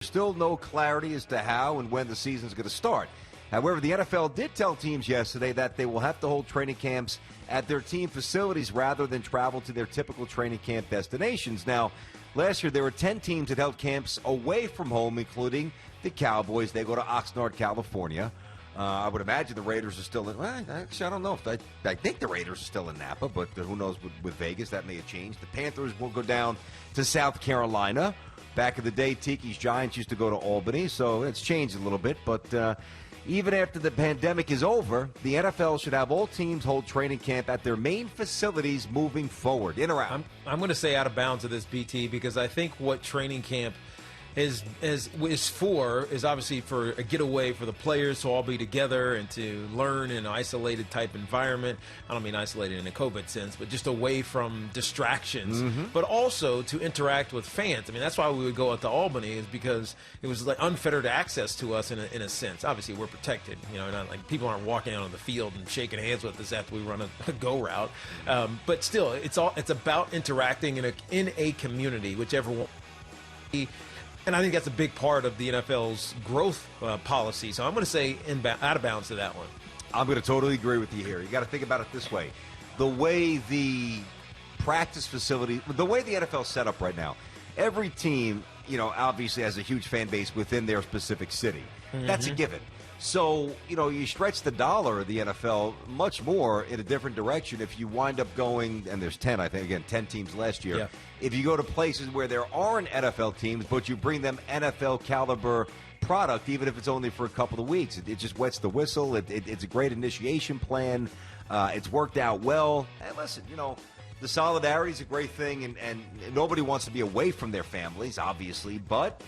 Still no clarity as to how and when the season is going to start. However, the NFL did tell teams yesterday that they will have to hold training camps at their team facilities rather than travel to their typical training camp destinations. Now, last year there were 10 teams that held camps away from home, including the Cowboys. They go to Oxnard, California. I would imagine the Raiders are still in. Well, actually, I don't know. I think the Raiders are still in Napa, but who knows with Vegas. That may have changed. The Panthers will go down to South Carolina. Back in the day, Tiki's Giants used to go to Albany, so it's changed a little bit. But even after the pandemic is over, the NFL should have all teams hold training camp at their main facilities moving forward. In or out? I'm going to say out of bounds of this, BT, because I think what training camp is obviously for a getaway for the players to all be together and to learn in an isolated type environment. I don't mean isolated in a COVID sense, but just away from distractions, but also to interact with fans. I mean, that's why we would go out to Albany, is because it was like unfettered access to us in a sense. Obviously, we're protected. Not like people aren't walking out on the field and shaking hands with us after we run a go route. But still, it's about interacting in a community, whichever one. And I think that's a big part of the NFL's growth policy. So I'm going to say out of bounds to that one. I'm going to totally agree with you here. You got to think about it this way. The way the practice facility, the way the NFL is set up right now, every team, obviously has a huge fan base within their specific city. That's a given. So, you stretch the dollar of the NFL much more in a different direction if you wind up going, and there's 10, I think, again, 10 teams last year. Yeah. If you go to places where there aren't NFL teams, but you bring them NFL caliber product, even if it's only for a couple of weeks, it just wets the whistle. It's a great initiation plan. It's worked out well. And listen, the solidarity is a great thing, and nobody wants to be away from their families, obviously, but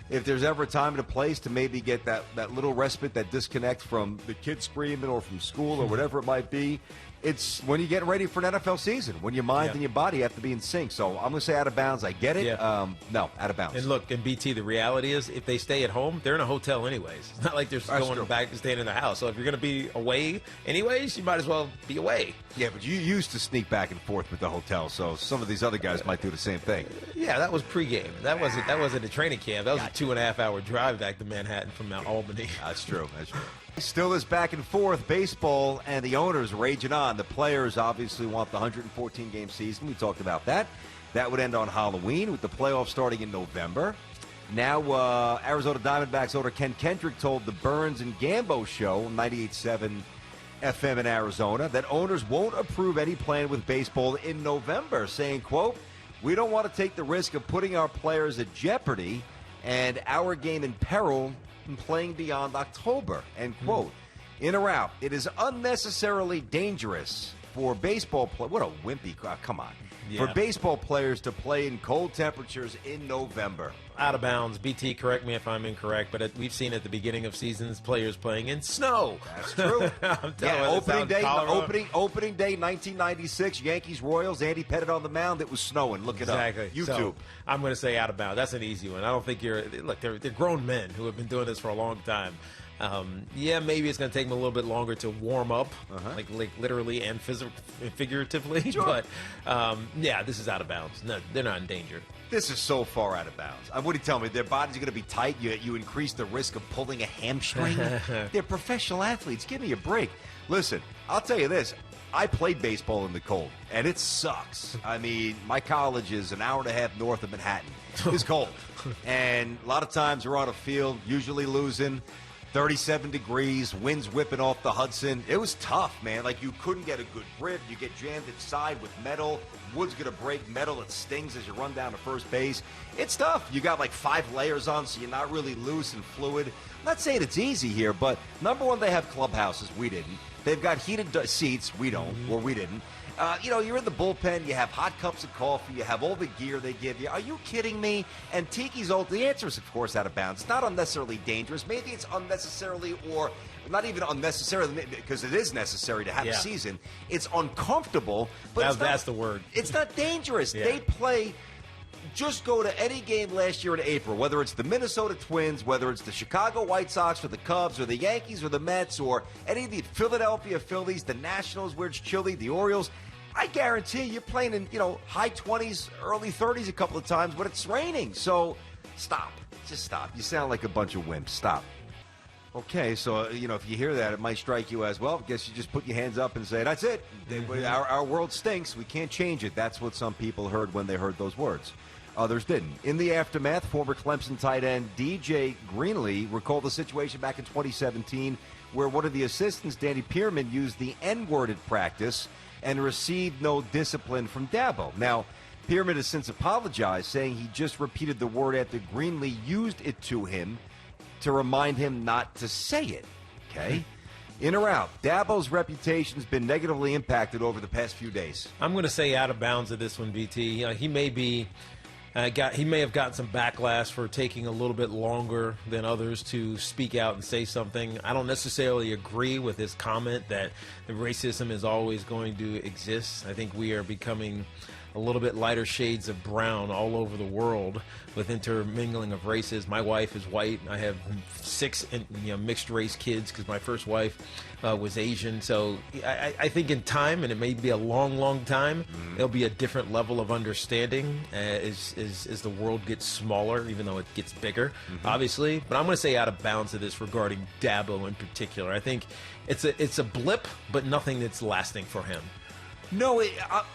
if there's ever a time and a place to maybe get that little respite, that disconnect from the kids screaming or from school or whatever it might be, it's when you get ready for an NFL season, when your mind and your body have to be in sync. So I'm going to say out of bounds. I get it. Yeah. No, out of bounds. And look, in BT, the reality is if they stay at home, they're in a hotel anyways. It's not like they're going back and staying in the house. So if you're going to be away anyways, you might as well be away. Yeah, but you used to sneak back and forth with the hotel, so some of these other guys might do the same thing. Yeah, that was pregame. That wasn't a training camp. That was a 2.5-hour drive back to Manhattan from Mount Albany. That's true. Still is back and forth. Baseball and the owners raging on. The players obviously want the 114-game season. We talked about that. That would end on Halloween with the playoffs starting in November. Now, Arizona Diamondbacks owner Ken Kendrick told the Burns and Gambo show, 98.7 FM in Arizona, that owners won't approve any plan with baseball in November, saying, quote, "We don't want to take the risk of putting our players at jeopardy and our game in peril and playing beyond October," end quote. In or out, it is unnecessarily dangerous for baseball players. What a wimpy, come on. Yeah. For baseball players to play in cold temperatures in November. Out of bounds. BT, correct me if I'm incorrect, but we've seen at the beginning of seasons players playing in snow. That's true. Opening day, 1996, Yankees-Royals, Andy Pettit on the mound. It was snowing. Look it up. YouTube. So, I'm going to say out of bounds. That's an easy one. I don't think they're grown men who have been doing this for a long time. Maybe it's going to take them a little bit longer to warm up, like literally and figuratively. Sure. But, this is out of bounds. No, they're not in danger. This is so far out of bounds. What do you tell me? Their bodies are going to be tight. You increase the risk of pulling a hamstring. They're professional athletes. Give me a break. Listen, I'll tell you this. I played baseball in the cold, and it sucks. I mean, my college is an hour and a half north of Manhattan. It's cold. And a lot of times we're on a field, usually losing. 37 degrees, winds whipping off the Hudson. It was tough, man. Like, you couldn't get a good grip. You get jammed inside with metal. Wood's going to break metal. It stings as you run down to first base. It's tough. You got like 5 layers on, so you're not really loose and fluid. I'm not saying it's easy here, but number one, they have clubhouses. We didn't. They've got heated seats. We don't, or we didn't. You're in the bullpen. You have hot cups of coffee. You have all the gear they give you. Are you kidding me? And Tiki's the answer is, of course, out of bounds. It's not unnecessarily dangerous. Maybe it's unnecessarily, or not even unnecessarily, because it is necessary to have a season. It's uncomfortable, but that's the word. It's not dangerous. Yeah. They play. Just go to any game last year in April, whether it's the Minnesota Twins, whether it's the Chicago White Sox or the Cubs or the Yankees or the Mets or any of the Philadelphia Phillies, the Nationals where it's chilly, the Orioles. I guarantee you're playing in, high 20s, early 30s a couple of times, but it's raining. So stop. just stop. You sound like a bunch of wimps. Stop. Okay, so, if you hear that, it might strike you as, well, I guess you just put your hands up and say, that's it. Our world stinks. We can't change it. That's what some people heard when they heard those words. Others didn't. In the aftermath, former Clemson tight end DJ Greenlee recalled the situation back in 2017 where one of the assistants, Danny Pearman, used the N-word at practice and received no discipline from Dabo. Now, Pearman has since apologized, saying he just repeated the word after Greenlee used it to him to remind him not to say it. Okay? In or out, Dabo's reputation's been negatively impacted over the past few days. I'm going to say out of bounds of this one, BT. He may be he may have gotten some backlash for taking a little bit longer than others to speak out and say something. I don't necessarily agree with his comment that the racism is always going to exist. I think we are becoming a little bit lighter shades of brown all over the world with intermingling of races. My wife is white. I have 6 mixed race kids because my first wife was Asian. So I think in time, and it may be a long, long time, there'll be a different level of understanding as the world gets smaller, even though it gets bigger, obviously. But I'm going to say out of bounds of this regarding Dabo in particular. I think it's a blip, but nothing that's lasting for him. No,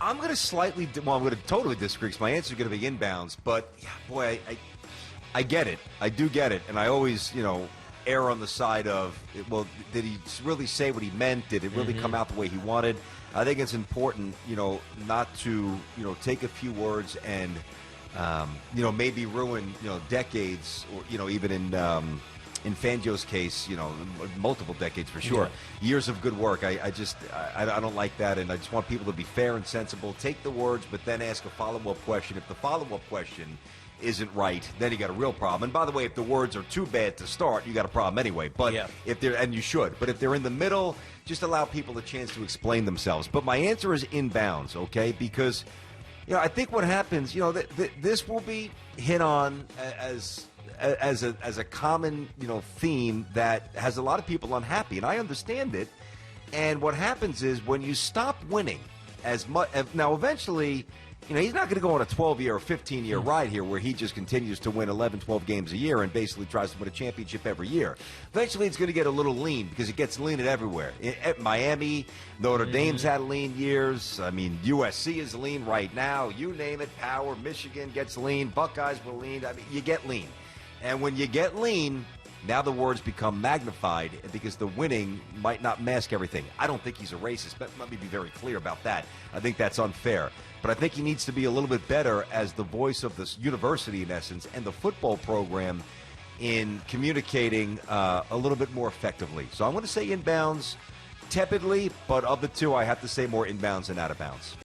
I'm going to I'm going to totally disagree because my answer is going to be inbounds. But, boy, I get it. I do get it. And I always, err on the side of, well, did he really say what he meant? Did it really come out the way he wanted? I think it's important, not to, take a few words and, maybe ruin, decades or, even in Fangio's case, multiple decades for sure. Yeah. Years of good work. I don't like that, and I just want people to be fair and sensible. Take the words, but then ask a follow-up question. If the follow-up question isn't right, then you got a real problem. And by the way, if the words are too bad to start, you got a problem anyway. But if they're, and you should, but if they're in the middle, just allow people a chance to explain themselves. But my answer is inbounds, okay? Because, I think what happens, this will be hit on as a common theme that has a lot of people unhappy, and I understand it. And what happens is when you stop winning as much, now eventually, he's not going to go on a 12-year or 15-year ride here where he just continues to win 11, 12 games a year and basically tries to win a championship every year. Eventually, it's going to get a little lean because it gets lean at everywhere. At Miami, Notre Dame's had lean years. I mean, USC is lean right now. You name it, Power, Michigan gets lean. Buckeyes were lean. I mean, you get lean. And when you get lean, now the words become magnified because the winning might not mask everything. I don't think he's a racist, but let me be very clear about that. I think that's unfair. But I think he needs to be a little bit better as the voice of this university, in essence, and the football program in communicating a little bit more effectively. So I'm going to say inbounds tepidly, but of the two, I have to say more inbounds than out of bounds.